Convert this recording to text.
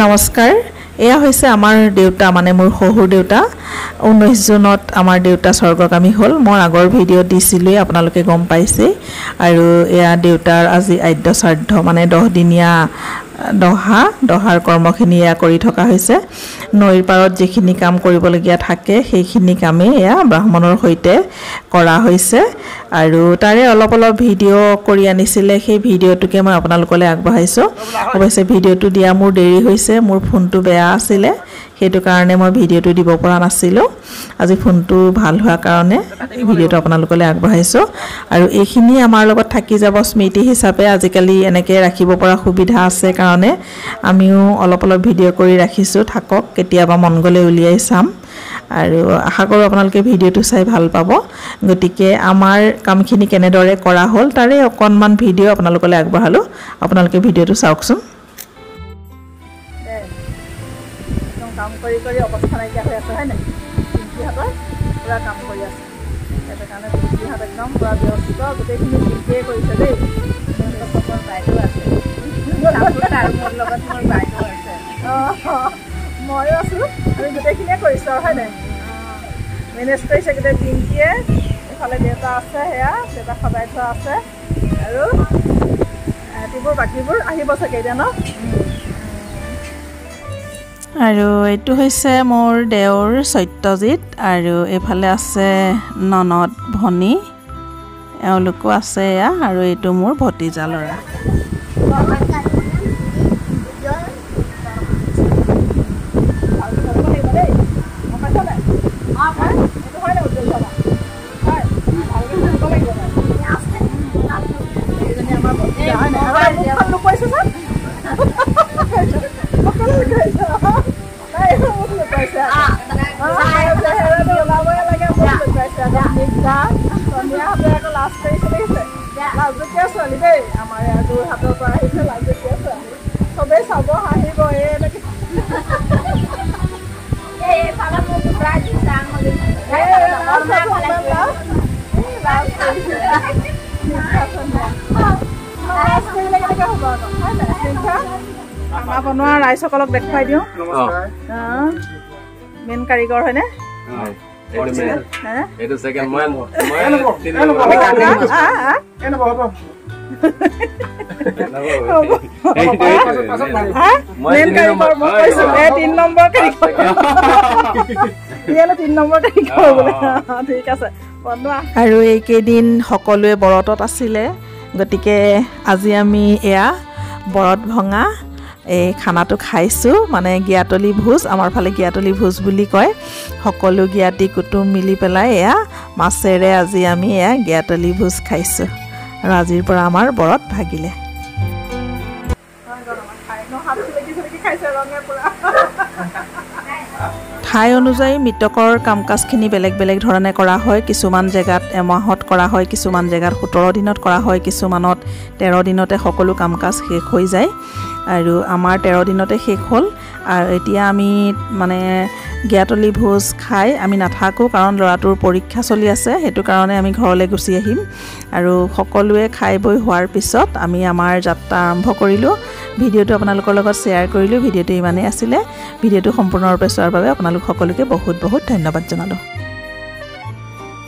নমস্কাৰ এয়া হৈছে আমাৰ দেউতা মানে মোৰ শহুৰ দেউতা 19 জুনত আমাৰ দেউতা স্বৰ্গগামী হ'ল মই আগৰ ভিডিও দিছিলো আপোনালোকে গম পাইছে আৰু এয়া দেউতাৰ আজি আদ্য শ্ৰাদ্ধ মানে 10 দিনীয়া দহাৰ কৰ্মখিনি এয়া কৰি থকা হৈছে নৈৰ পাৰত যিখিনি কাম কৰিবলগীয়া থাকে সেইখিনি কামে এয়া ব্ৰাহ্মণৰ সৈতে কৰা হৈছে আৰু তাৰে অলপ ভিডিও কৰি আনিছিলে সেই ভিডিওটোকে মই আপোনালোকলৈ আগবঢ়াইছো অৱশ্যে ভিডিওটো দিয়া মোৰ দেৰি হৈছে মোৰ ফোনটো বেয়া আছিল সেইটো কাৰণে মই ভিডিওটো দিব পৰা নাছিলো আজি ফোনটো ভাল হোৱা কাৰণে ভিডিওটো আপোনালোকলৈ আগবঢ়াইছো আৰু এইখিনি আমাৰ লগত থাকি যাব স্মৃতি হিচাপে আজিকালি এনেকৈ ৰাখিব পৰা সুবিধা আছে কাৰণে আমিও অলপ ভিডিও কৰি ৰাখিছো থাকক কেতিয়াবা মন গলে উলিয়াই চাম আৰু আশা কৰো আপোনালোকে ভিডিওটো চাই ভাল পাব গতিকে আমাৰ কামখিনি কেনেদৰে কৰা হ'ল তাৰে অকনমান ভিডিও আপোনালোকলৈ আগবঢ়ালো আপোনালোকে ভিডিওটো চাওকচোন কাম কৰি অৱস্থা নাইকিয়া হৈ আছে হয় নাই পিংকিহঁতৰ পুৰা কাম কৰি আছে সেইটো কাৰণে পিংকিহঁত একদম পুৰা ব্যস্ত গোটেইখিনি পিংকিয়ে কৰিছে দেই মোৰ বাইদেউ আছে আৰু মোৰ লগত মোৰ বাইদেউ আছে ময়ো আছোঁ আমি গোটেইখিনিয়ে কৰিছোঁ আৰু হয় নাই মেনেজ কৰিছে গোটেই পিংকিয়ে এইফালে দেউতা আছে সেয়া দেউতা সদায় থোৱা আছে আৰু ৰাতিবোৰ বাকীবোৰ আহিব চাগে এতিয়া ন আৰু এইটো হৈছে মোৰ দেউৰ সত্যজিত আৰু এফালে আছে ননদ ভনী এওঁলোকো আছে এয়া আৰু এইটো মোৰ ভতিজা ল'ৰা সবেই চাব হাঁহিব খানা বনোৱা ৰাইজসকলক দেখুৱাই দিওঁ মেইন কাৰিকৰ হয়নে আৰু এইকেইদিন সকলোৱে বৰতত আছিলে গতিকে আজি আমি এয়া বৰত ভঙা এই খানাটো খাইছো মানে গিয়াতলি ভোজ আমাৰ ফালে গিয়াতলি ভোজ বুলি কয় সকলো গিয়াতি কুটুম মিলি পেলাই এয়া মাছেৰে আজি আমি এয়া গিয়াতলি ভোজ খাইছো আৰু আজিৰ পৰা আমাৰ বৰত ভাগিলে ঠাই অনুযায়ী মৃতকৰ কাম কাজখিনি বেলেগ ধৰণে কৰা হয় কিছুমান জেগাত এমাহত কৰা হয় কিছুমান জেগাত 17 দিনত কৰা হয় কিছুমানত 13 দিনতে সকলো কাম কাজ শেষ হৈ যায় আৰু আমাৰ 13 দিনতে শেষ হ'ল আৰু এতিয়া আমি মানে গিয়াতলি ভোজ খাই আমি নাথাকো কাৰণ ল'ৰাটোৰ পৰীক্ষা চলি আছে সেইটো কাৰণে আমি ঘৰলৈ গুচি আহিম আৰু সকলোৱে খাই বৈ হোৱাৰ পিছত আমি আমাৰ যাত্ৰা আৰম্ভ কৰিলো ভিডিওটো আপোনালোকৰ লগত শ্বেয়াৰ কৰিলো ভিডিওটো ইমানেই আছিল ভিডিওটো সম্পূৰ্ণৰূপে চোৱাৰ বাবে আপোনালোক সকলোকে বহুত ধন্যবাদ জনালো